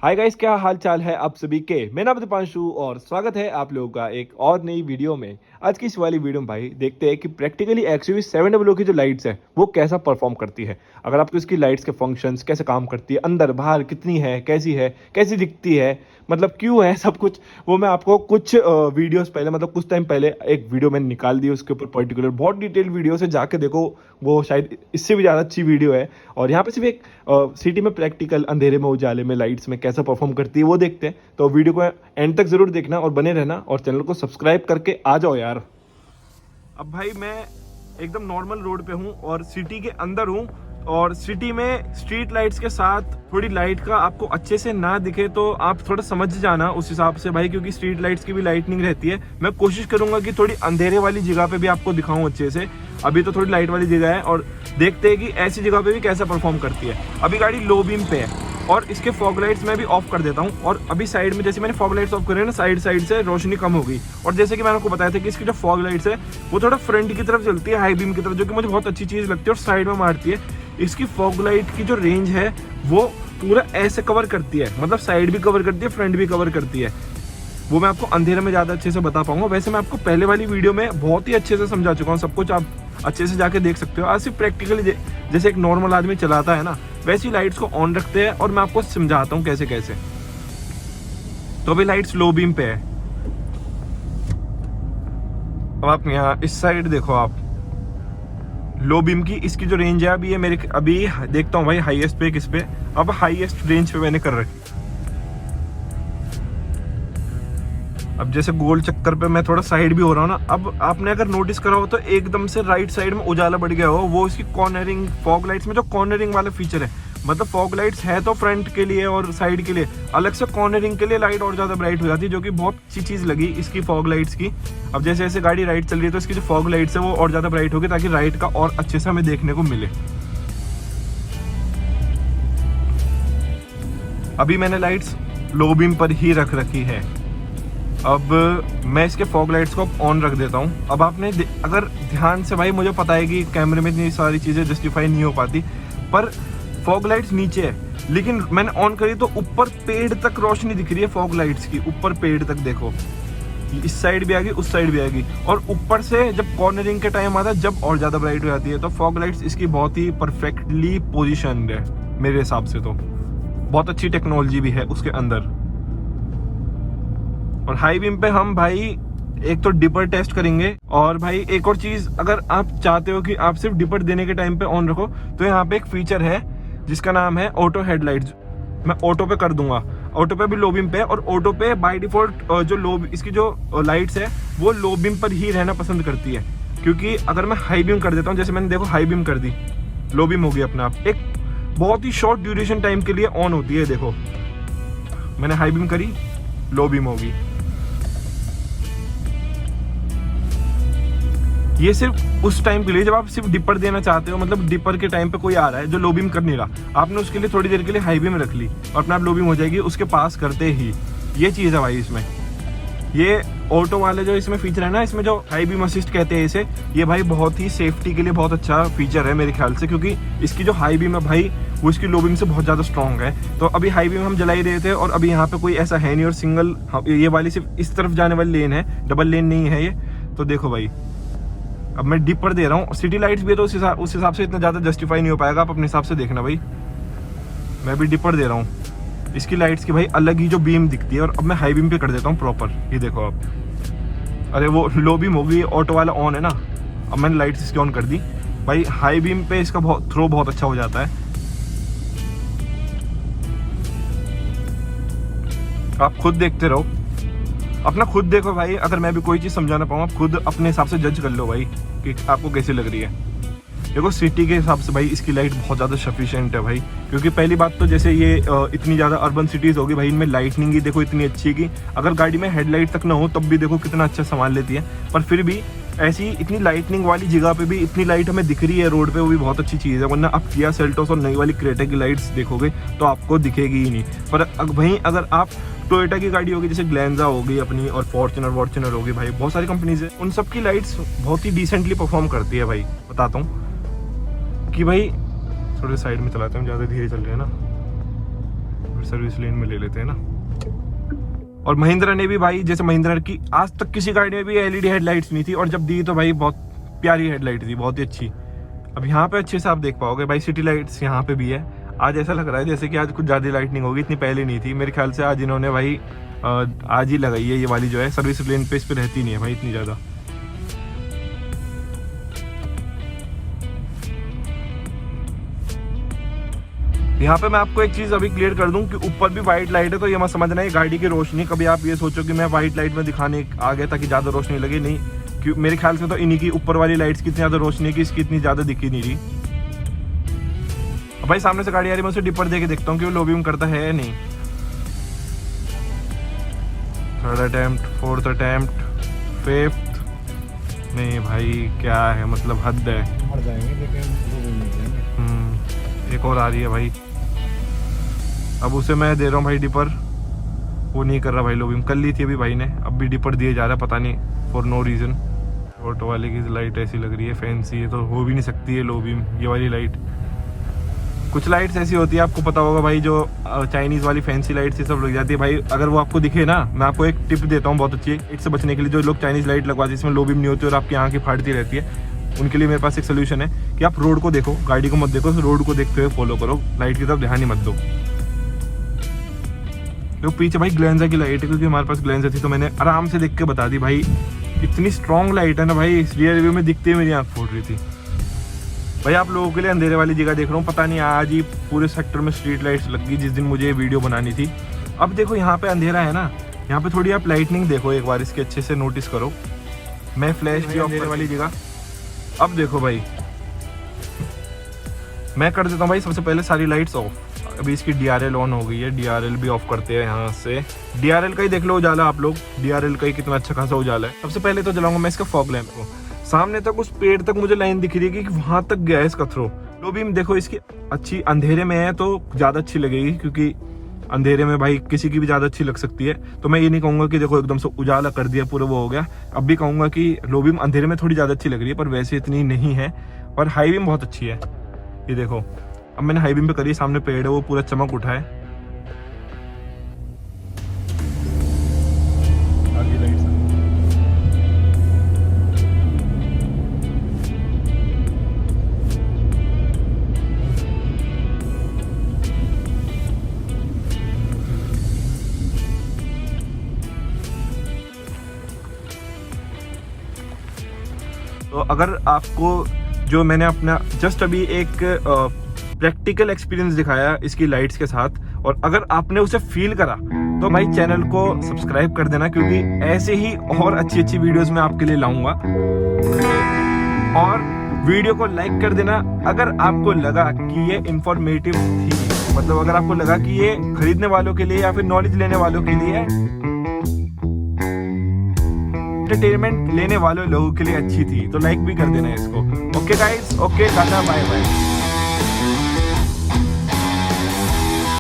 Hi guys, क्या हाल चाल है आप सभी के। मैं नाम दीपांशु और स्वागत है आप लोगों का एक और नई वीडियो में। आज की इस वाली वीडियो में भाई देखते हैं कि प्रैक्टिकली एक्सयूवी 700 की जो लाइट्स है वो कैसा परफॉर्म करती है। अगर आपको इसकी लाइट्स के फंक्शंस कैसे काम करती है, अंदर बाहर कितनी है, कैसी दिखती है, मतलब क्यों है सब कुछ, वो मैं आपको कुछ वीडियोस पहले, मतलब कुछ टाइम पहले एक वीडियो मैंने निकाल दी उसके ऊपर पर्टिकुलर, बहुत डिटेल वीडियो से जाके देखो, वो शायद इससे भी ज़्यादा अच्छी वीडियो है। और यहाँ पे सिर्फ एक सिटी में प्रैक्टिकल अंधेरे में उजाले में लाइट्स में कैसा परफॉर्म करती है वो देखते हैं। तो वीडियो को एंड तक जरूर देखना और बने रहना और चैनल को सब्सक्राइब करके आ जाओ यार। अब भाई मैं एकदम नॉर्मल रोड पे हूँ और सिटी के अंदर हूँ, और सिटी में स्ट्रीट लाइट्स के साथ थोड़ी लाइट का आपको अच्छे से ना दिखे तो आप थोड़ा समझ जाना उस हिसाब से भाई, क्योंकि स्ट्रीट लाइट्स की भी लाइटनिंग रहती है। मैं कोशिश करूंगा कि थोड़ी अंधेरे वाली जगह पे भी आपको दिखाऊं अच्छे से। अभी तो थोड़ी लाइट वाली जगह है और देखते हैं कि ऐसी जगह पे भी कैसा परफॉर्म करती है। अभी गाड़ी लो बीम पे है और इसके फॉग लाइट्स मैं भी ऑफ कर देता हूँ। और अभी साइड में जैसे मैंने फॉग लाइट्स ऑफ करे ना, साइड से रोशनी कम हो गई। और जैसे कि मैंने आपको बताया था कि इसकी जो फॉग लाइट्स है वो थोड़ा फ्रंट की तरफ चलती है, हाई बीम की तरफ, जो कि मुझे बहुत अच्छी चीज़ लगती है, और साइड में मारती है। इसकी फॉग लाइट की जो रेंज है वो पूरा ऐसे कवर करती है, मतलब साइड भी कवर करती है, फ्रंट भी कवर करती है। वो मैं आपको अंधेरे में ज़्यादा अच्छे से बता पाऊंगा। वैसे मैं आपको पहले वाली वीडियो में बहुत ही अच्छे से समझा चुका हूँ सब कुछ, आप अच्छे से जाके देख सकते हो। आज सिर्फ प्रैक्टिकली जैसे एक नॉर्मल आदमी चलाता है ना, वैसी लाइट्स को ऑन रखते हैं और मैं आपको समझाता हूँ कैसे कैसे। तो अभी लाइट्स लो बीम पे है। अब आप यहाँ इस साइड देखो, आप लो बीम की इसकी जो रेंज है अभी, ये मेरे अभी देखता हूँ भाई हाईएस्ट पे किस पे। अब हाईएस्ट रेंज पे मैंने कर रखी। अब जैसे गोल चक्कर पे मैं थोड़ा साइड भी हो रहा हूँ ना, अब आपने अगर नोटिस करा हो तो एकदम से राइट साइड में उजाला बढ़ गया हो। वो इसकी कॉर्नरिंग, फॉग लाइट्स में जो कॉर्नरिंग वाला फीचर है, मतलब फॉग लाइट्स है तो फ्रंट के लिए और साइड के लिए, अलग से कॉर्नरिंग के लिए लाइट और ज़्यादा ब्राइट हो जाती है, जो कि बहुत अच्छी चीज़ लगी इसकी फॉग लाइट्स की। अब जैसे जैसे गाड़ी राइट चल रही है तो इसकी जो फॉग लाइट्स है वो और ज़्यादा ब्राइट होगी, ताकि राइट का और अच्छे से हमें देखने को मिले। अभी मैंने लाइट्स लो बीम पर ही रख रखी है। अब मैं इसके फॉग लाइट्स को ऑन रख देता हूँ। अब आपने अगर ध्यान से, भाई मुझे पता है कि कैमरे में इतनी सारी चीज़ें जस्टिफाई नहीं हो पाती, पर फॉग लाइट्स नीचे है, लेकिन मैंने ऑन करी तो ऊपर पेड़ तक रोशनी दिख रही है फॉग लाइट्स की। ऊपर पेड़ तक देखो, इस साइड भी आएगी, उस साइड भी आएगी, और ऊपर से जब कॉर्नरिंग के टाइम आता है जब और ज़्यादा ब्राइट हो जाती है। तो फॉग लाइट्स इसकी बहुत ही परफेक्टली पोजिशनड है मेरे हिसाब से। तो बहुत अच्छी टेक्नोलॉजी भी है उसके अंदर। और हाई बीम पे हम भाई एक तो डिपर टेस्ट करेंगे, और भाई एक और चीज, अगर आप चाहते हो कि आप सिर्फ डिपर देने के टाइम पे ऑन रखो तो यहाँ पे एक फीचर है जिसका नाम है ऑटो हेडलाइट्स। मैं ऑटो पे कर दूंगा। ऑटो पे भी लो बीम पे, और ऑटो पे बाय डिफॉल्ट जो इसकी जो लाइट्स है वो लो बीम पर ही रहना पसंद करती है। क्योंकि अगर मैं हाई बीम कर देता हूँ, जैसे मैंने देखो हाई बीम कर दी, लो बीम हो गई अपने आप, एक बहुत ही शॉर्ट ड्यूरेशन टाइम के लिए ऑन होती है। देखो मैंने हाई बीम करी, लो बीम होगी। ये सिर्फ उस टाइम के लिए जब आप सिर्फ डिपर देना चाहते हो, मतलब डिपर के टाइम पे कोई आ रहा है जो लो बीम कर नहीं रहा, आपने उसके लिए थोड़ी देर के लिए हाई बीम रख ली और अपने आप लो बीम हो जाएगी उसके पास करते ही। ये चीज़ है भाई इसमें। ये ऑटो वाले जो इसमें फीचर है ना, इसमें जो हाई बीम असिस्ट कहते हैं इसे, ये भाई बहुत ही सेफ्टी के लिए बहुत अच्छा फीचर है मेरे ख्याल से, क्योंकि इसकी जो हाई बीम है भाई वो इसकी लो बीम से बहुत ज़्यादा स्ट्रॉन्ग है। तो अभी हाई बीम हम जला ही रहे थे, और अभी यहाँ पे कोई ऐसा है नहीं, और सिंगल ये वाली सिर्फ इस तरफ जाने वाली लेन है, डबल लेन नहीं है ये। तो देखो भाई अब मैं डिपर दे रहा हूँ, सिटी लाइट्स भी है तो उस हिसाब से इतना ज़्यादा जस्टिफाई नहीं हो पाएगा, आप अपने हिसाब से देखना भाई। मैं भी डिपर दे रहा हूँ, इसकी लाइट्स की भाई अलग ही जो बीम दिखती है। और अब मैं हाई बीम पे कर देता हूँ प्रॉपर, ये देखो आप। अरे वो लो बीम हो गई, ऑटो वाला ऑन है ना, अब मैंने लाइट्स इसकी ऑन कर दी भाई। हाई बीम पे इसका थ्रो बहुत अच्छा हो जाता है। आप खुद देखते रहो, अपना खुद देखो भाई। अगर मैं भी कोई चीज़ समझाना पाऊँ, आप खुद अपने हिसाब से जज कर लो भाई कि आपको कैसी लग रही है। देखो सिटी के हिसाब से भाई इसकी लाइट बहुत ज़्यादा सफिशिएंट है भाई, क्योंकि पहली बात तो जैसे ये इतनी ज़्यादा अर्बन सिटीज़ होगी भाई, इनमें लाइटनिंग ही देखो इतनी अच्छी है कि अगर गाड़ी में हेडलाइट तक ना हो तब भी देखो कितना अच्छा सामान लेती है। पर फिर भी ऐसी इतनी लाइटनिंग वाली जगह पे भी इतनी लाइट हमें दिख रही है रोड पे, वो भी बहुत अच्छी चीज़ है। वरना आप किया सेल्टोस और नई वाली क्रेटा की लाइट्स देखोगे तो आपको दिखेगी ही नहीं। पर वहीं अगर आप टोयोटा की गाड़ी होगी, जैसे ग्लैंजा हो गई अपनी, और फॉर्च्यूनर होगी भाई, बहुत सारी कंपनीज है, उन सब की लाइट्स बहुत ही डिसेंटली परफॉर्म करती है भाई। बताता हूँ कि भाई थोड़े साइड में चलाते हैं, ज़्यादा धीरे चल रहे हैं ना। फिर सर्विस लेन में ले लेते हैं ना। और महिंद्रा ने भी भाई, जैसे महिंद्रा की आज तक किसी गाड़ी में भी एलईडी हेडलाइट्स नहीं थी, और जब दी तो भाई बहुत प्यारी हेडलाइट थी, बहुत ही अच्छी। अब यहाँ पे अच्छे से आप देख पाओगे भाई, सिटी लाइट्स यहाँ पे भी है। आज ऐसा लग रहा है जैसे कि आज कुछ ज़्यादा लाइटनिंग होगी, इतनी पहले नहीं थी मेरे ख्याल से। आज इन्होंने भाई आज ही लगाई है ये वाली, जो है सर्विस लेन पे इस पे रहती नहीं है भाई इतनी ज़्यादा। यहाँ पे मैं आपको एक चीज़ अभी क्लियर कर दूं कि ऊपर भी वाइट लाइट है, तो ये मत समझना ये गाड़ी की रोशनी। कभी आप ये सोचो कि मैं वाइट लाइट में दिखाने आ गया ताकि ज़्यादा रोशनी लगे, नहीं। क्यों, मेरे ख्याल से तो इन्हीं की ऊपर वाली लाइट्स की इतनी ज़्यादा रोशनी है कि इसकी इतनी ज़्यादा दिखी नहीं रही। अब भाई सामने से गाड़ी आ रही है, मैं उसे डिपर दे के देखता हूँ कि वो लो बीम करता है या नहीं। Third attempt, fourth attempt, fifth, नहीं भाई क्या है, मतलब हद है। एक और आ रही है भाई, अब उसे मैं दे रहा हूँ भाई डिपर, वो नहीं कर रहा भाई लो बीम। कर ली थी अभी भाई ने, अब भी डिपर दिए जा रहा है, पता नहीं फॉर नो रीज़न। ऑटो वाले की लाइट ऐसी लग रही है, फैंसी है, तो हो भी नहीं सकती है लो बीम ये वाली लाइट। कुछ लाइट्स ऐसी होती है, आपको पता होगा भाई, जो चाइनीज़ वाली फैंसी लाइट्स ये सब लग जाती है भाई। अगर वो आपको दिखे ना, मैं आपको एक टिप देता हूँ बहुत अच्छी, लाइट से बचने के लिए। जो लोग चाइनीज़ लाइट लगवाते हैं इसमें लो बीम नहीं होती और आपकी आँख की फाड़ती रहती है, उनके लिए मेरे पास एक सोल्यूशन है कि आप रोड को देखो, गाड़ी को मत देखो, रोड को देखते हुए फॉलो करो, लाइट की तरफ ध्यान ही मत दो। तो पीछे भाई ग्लेंजा की लाइट है, क्योंकि हमारे पास ग्लेंजा थी तो मैंने आराम से देख के बता दी भाई। इतनी स्ट्रॉन्ग लाइट है ना भाई, इस रियर व्यू में दिखते हुए मेरी आँख फूट रही थी भाई। आप लोगों के लिए अंधेरे वाली जगह देख रहा हूँ, पता नहीं आज ही पूरे सेक्टर में स्ट्रीट लाइट्स लग गई जिस दिन मुझे ये वीडियो बनानी थी। अब देखो यहाँ पे अंधेरा है ना, यहाँ पे थोड़ी आप लाइटनिंग देखो एक बार, इसके अच्छे से नोटिस करो। मैं फ्लैश भी ऑफ वाली जगह, अब देखो भाई मैं कर देता हूँ भाई सबसे पहले सारी लाइट्स ऑफ। अभी इसकी DRL ऑन हो गई है, DRL भी ऑफ करते हैं यहाँ से। DRL का ही देख लो उजाला आप लोग, DRL का ही कितना अच्छा खासा उजाला है। सबसे पहले तो जलाऊंगा मैं इसका फॉग लैंप को। सामने तक उस पेड़ तक मुझे लाइन दिख रही है कि वहां तक गया है इसका थ्रो। लो बीम देखो इसकी अच्छी, अंधेरे में है तो ज्यादा अच्छी लगेगी, क्योंकि अंधेरे में भाई किसी की भी ज्यादा अच्छी लग सकती है। तो मैं ये नहीं कहूंगा कि देखो एकदम से उजाला कर दिया पूरा वो हो गया। अब भी कहूंगा कि लो बीम अंधेरे में थोड़ी ज्यादा अच्छी लग रही है, पर वैसे इतनी नहीं है। और हाई बीम बहुत अच्छी है, ये देखो अब मैंने हाई बीम पे करी, सामने पेड़ है वो पूरा चमक उठा है। आगे लाइट्स तो अगर आपको जो मैंने अपना जस्ट अभी एक प्रैक्टिकल एक्सपीरियंस दिखाया इसकी लाइट्स के साथ, और अगर आपने उसे फील करा तो भाई चैनल को सब्सक्राइब कर देना, क्योंकि ऐसे ही और अच्छी अच्छी वीडियोस मैं आपके लिए लाऊंगा। और वीडियो को लाइक कर देना अगर आपको लगा कि ये इंफॉर्मेटिव थी, मतलब अगर आपको लगा कि ये खरीदने वालों के लिए या फिर नॉलेज लेने वालों के लिए, एंटरटेनमेंट लेने वालों लोगों के लिए अच्छी थी, तो लाइक भी कर देना इसको। Okay guys, okay tata bye bye.